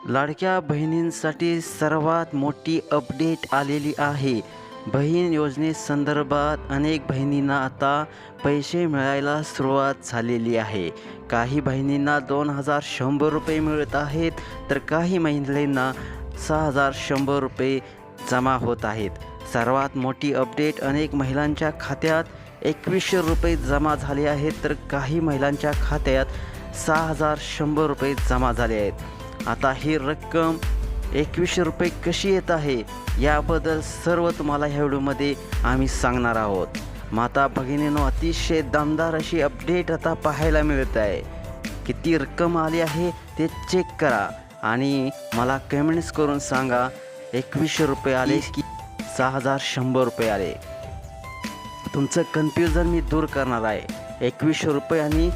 लाडक्या बहिणींसाठी सर्वात मोठी अपडेट आलेली आहे. बहीण योजनेसंदर्भात अनेक बहिणींना आता पैसे मिळायला सुरुवात झालेली आहे. काही बहिणींना 2,100 रुपये मिळत आहेत, तर काही महिलांना 6,100 रुपये जमा होत आहेत. सर्वात मोठी अपडेट, अनेक महिलांच्या खात्यात 2,100 रुपये जमा झाले आहेत, तर काही महिलांच्या खात्यात 6,100 रुपये जमा झाले आहेत. आता ही रक्कम 2,100 रुपये कशी येत आहे याबद्दल सर्व तुम्हाला ह्या व्हिडिओमध्ये आम्ही सांगणार आहोत. माता भगिनींनो, अतिशय दमदार अशी अपडेट आता पाहायला मिळत आहे. किती रक्कम आली आहे ते चेक करा आणि मला कमेंट्स करून सांगा 2,100 रुपये आले की 6,100 रुपये आले. तुमचं कन्फ्युजन मी दूर करणार आहे. 2,100 रुपये आणि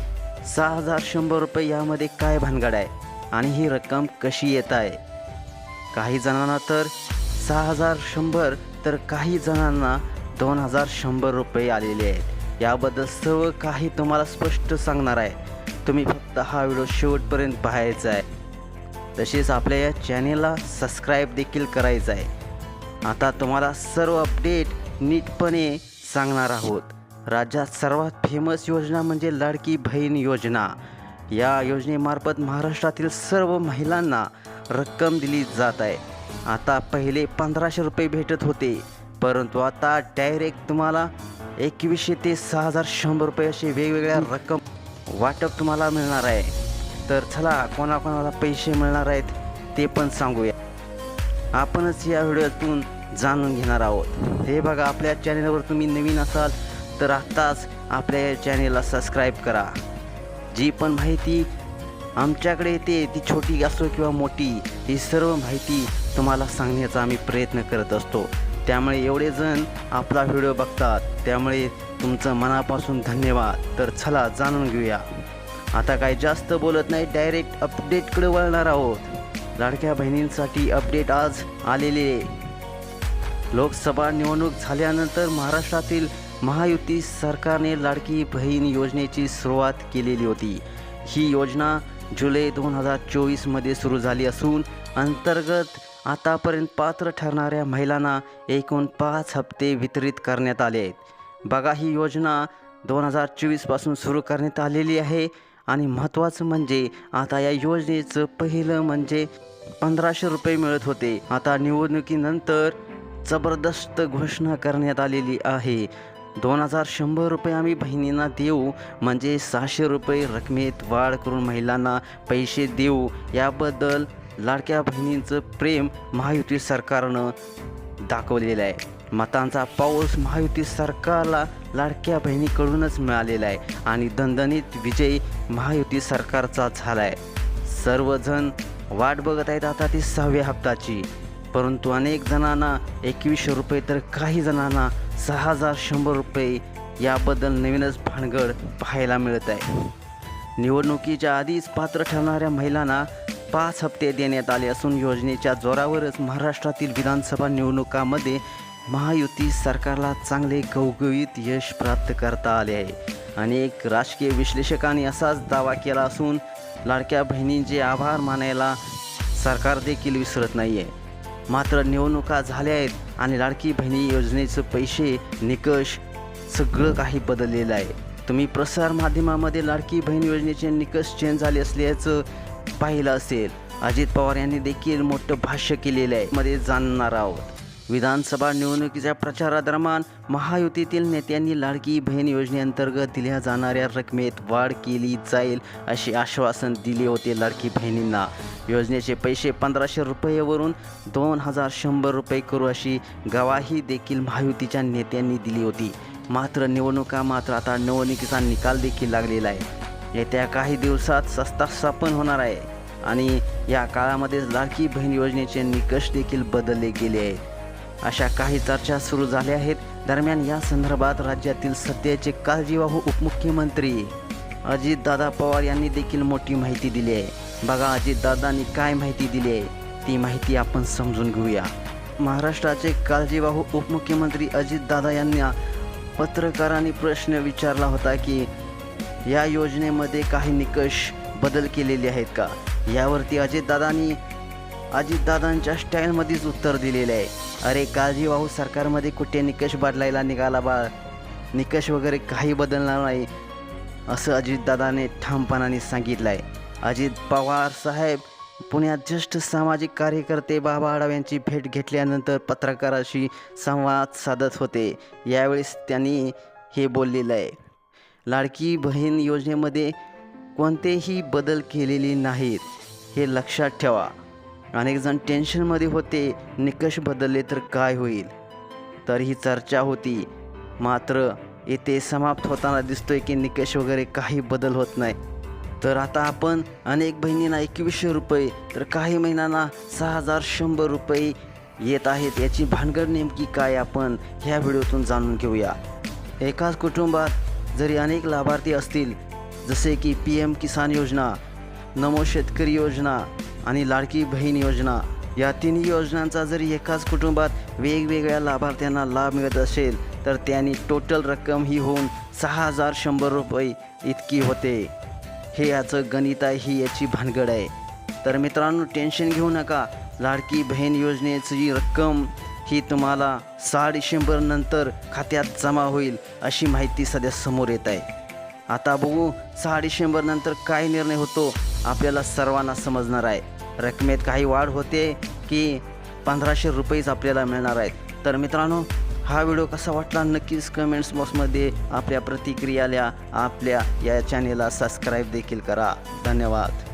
6,100 रुपये यामध्ये काय भानगड आहे आणि ही रक्कम कशी येत आहे. काही जणांना तर 6,100 तर काही जणांना 2,100 रुपये आलेले आहेत. याबद्दल सर्व काही तुम्हाला स्पष्ट सांगणार आहे. तुम्ही फक्त हा व्हिडिओ शेवटपर्यंत पाहायचा आहे. तसेच आपल्या या चॅनेलला सबस्क्राईब देखील करायचं आहे. आता तुम्हाला सर्व अपडेट नीटपणे सांगणार आहोत. राज्यात सर्वात फेमस योजना म्हणजे लाडकी बहीण योजना. या योजनेमार्फत महाराष्ट्रातील सर्व महिलांना रक्कम दिली जात आहे. आता पहिले 1,500 रुपये भेटत होते, परंतु आता डायरेक्ट तुम्हाला 2,100 ते 6,100 रुपये असे वेगवेगळ्या रक्कम वाटप तुम्हाला मिळणार आहे. तर चला, कोणाकोणाला पैसे मिळणार आहेत ते पण सांगूया. आपणच या व्हिडिओतून जाणून घेणार आहोत. हे बघा, आपल्या चॅनेलवर तुम्ही नवीन असाल तर आत्ताच आपल्या या चॅनेलला सबस्क्राईब करा. जी पण माहिती आमच्याकडे येते, ती छोटी असो किंवा मोठी, ही सर्व माहिती तुम्हाला सांगण्याचा आम्ही प्रयत्न करत असतो. त्यामुळे एवढे जण आपला व्हिडिओ बघतात, त्यामुळे तुमचं मनापासून धन्यवाद. तर चला जाणून घेऊया. आता काही जास्त बोलत नाही, डायरेक्ट अपडेटकडे वळणार आहोत. लाडक्या बहिणींसाठी अपडेट आज आलेले. लोकसभा निवडणूक झाल्यानंतर महाराष्ट्रातील महायुती सरकारने लाडकी बहीण योजनेची सुरुवात केलेली होती. ही योजना जुलै 2024मध्ये सुरू झाली असून अंतर्गत आतापर्यंत पात्र ठरणाऱ्या महिलांना एकूण 5 हप्ते वितरित करण्यात आले आहेत. बघा, ही योजना 2024पासून सुरू करण्यात आलेली आहे आणि महत्त्वाचं म्हणजे आता या योजनेचं पहिलं म्हणजे 1,500 रुपये मिळत होते. आता निवडणुकीनंतर जबरदस्त घोषणा करण्यात आलेली आहे. 2,100 रुपये आम्ही बहिणींना देऊ, म्हणजे 600 रुपये रकमेत वाढ करून महिलांना पैसे देऊ. याबद्दल लाडक्या बहिणींचं प्रेम महायुती सरकारनं दाखवलेलं आहे. मतांचा पाऊस महायुती सरकारला लाडक्या बहिणीकडूनच मिळालेला आहे आणि दणदणीत विजय महायुती सरकारचा झाला आहे. सर्वजण वाट बघत आहेत आता ती 6व्या हप्त्याची. परंतु अनेक जणांना 2,100 रुपये तर काही जणांना 6,100 रुपये याबद्दल नवीनच भानगड पाहायला मिळत आहे. निवडणुकीच्या आधीच पात्र ठरणाऱ्या महिलांना 5 हप्ते देण्यात आले असून योजनेच्या जोरावरच महाराष्ट्रातील विधानसभा निवडणुकांमध्ये महायुती सरकारला चांगले घवघवीत यश प्राप्त करता आले आहे. अनेक राजकीय विश्लेषकांनी असाच दावा केला असून लाडक्या बहिणींचे आभार मानायला सरकार देखील विसरत नाही आहे. मात्र निवडणुका झाल्या आहेत आणि लाडकी बहिणी योजनेचे पैसे, निकष सगळं काही बदललेलं आहे. तुम्ही प्रसार माध्यमामध्ये लाडकी बहीण योजनेचे निकष चेंज झाले असल्याचं पाहिलं असेल. अजित पवार यांनी देखील मोठं भाष्य केलेलं आहे. मध्ये जाणणार आहोत. विधानसभा निवडणुकीच्या प्रचारादरम्यान महायुतीतील नेत्यांनी लाडकी बहीण योजनेअंतर्गत दिल्या जाणाऱ्या रकमेत वाढ केली जाईल असे आश्वासन दिले होते लाडकी बहिणींना. योजनेचे पैसे 1,500 रुपयेवरून 2,100 रुपये करू अशी ग्वाही देखील महायुतीच्या नेत्यांनी दिली होती. मात्र आता निवडणुकीचा निकाल देखील लागलेला आहे. येत्या काही दिवसात सत्ता स्थापन होणार आहे आणि या काळामध्ये लाडकी बहीण योजनेचे निकष देखील बदलले गेले आहेत. अशा काही चर्चा सुरू झाल्या आहेत. दरम्यान या संदर्भात राज्यातील सध्याचे काळजीवाहू उपमुख्यमंत्री अजितदादा पवार यांनी देखील मोठी माहिती दिली आहे. बघा, अजितदादांनी काय माहिती दिली आहे ती माहिती आपण समजून घेऊया. महाराष्ट्राचे काळजीवाहू उपमुख्यमंत्री अजितदादा यांना पत्रकारांनी प्रश्न विचारला होता की या योजनेमध्ये काही निकष बदल केलेले आहेत का. यावरती अजितदादांनी अजितदादांच्या स्टाईलमध्येच उत्तर दिलेलं आहे. अरे काळजीवाहू सरकारमध्ये कुठे निकष बदलायला निघाला बाळ, निकष वगैरे काही बदलणार नाही असं अजितदादाने ठामपणाने सांगितलं आहे. अजित पवार साहेब पुण्यात ज्येष्ठ सामाजिक कार्यकर्ते बाबा आढाव यांची भेट घेतल्यानंतर पत्रकाराशी संवाद साधत होते. यावेळेस त्यांनी हे बोललेलं आहे. लाडकी बहीण योजनेमध्ये कोणतेही बदल केलेले नाहीत, हे लक्षात ठेवा. अनेकजण टेन्शनमध्ये होते, निकष बदलले तर काय होईल, तर ही चर्चा होती. मात्र येथे समाप्त होताना दिसतोय की निकष वगैरे काही बदल होत नाही. तर आता आपण अनेक बहिणींना 2100 रुपये तर काही महिन्यांना 6100 रुपये येत आहेत. याची भानगड नेमकी काय आपण ह्या व्हिडिओतून जाणून घेऊया. एकाच कुटुंबात जरी अनेक लाभार्थी असतील, जसे की PM किसान योजना, नमो शेतकरी योजना आणि लाडकी बहीण योजना, या तिन्ही योजनांचा जरी एकाच कुटुंबात वेगवेगळ्या लाभार्थ्यांना लाभ मिळत असेल तर त्यांनी टोटल रक्कम ही होऊन 6100 रुपये इतकी होते. हे याचं गणित आहे, ही याची भानगड आहे. तर मित्रांनो, टेन्शन घेऊ नका. लाडकी बहीण योजनेची रक्कम ही तुम्हाला 6 डिसेंबर नंतर खात्यात जमा होईल अशी माहिती सध्या समोर येत आहे. आता बघू 6 डिसेंबर नंतर काय निर्णय होतो, आपल्याला सर्वांना समजणार आहे. रकमेत काही वाढ होते की 1500 रुपयेच आपल्याला मिळणार आहेत. तर मित्रांनो, हा व्हिडिओ कसा वाटला नक्कीच कमेंट्स बॉक्समध्ये आपल्या प्रतिक्रिया लिहा. आपल्या या चॅनेलला सबस्क्राईब देखील करा. धन्यवाद.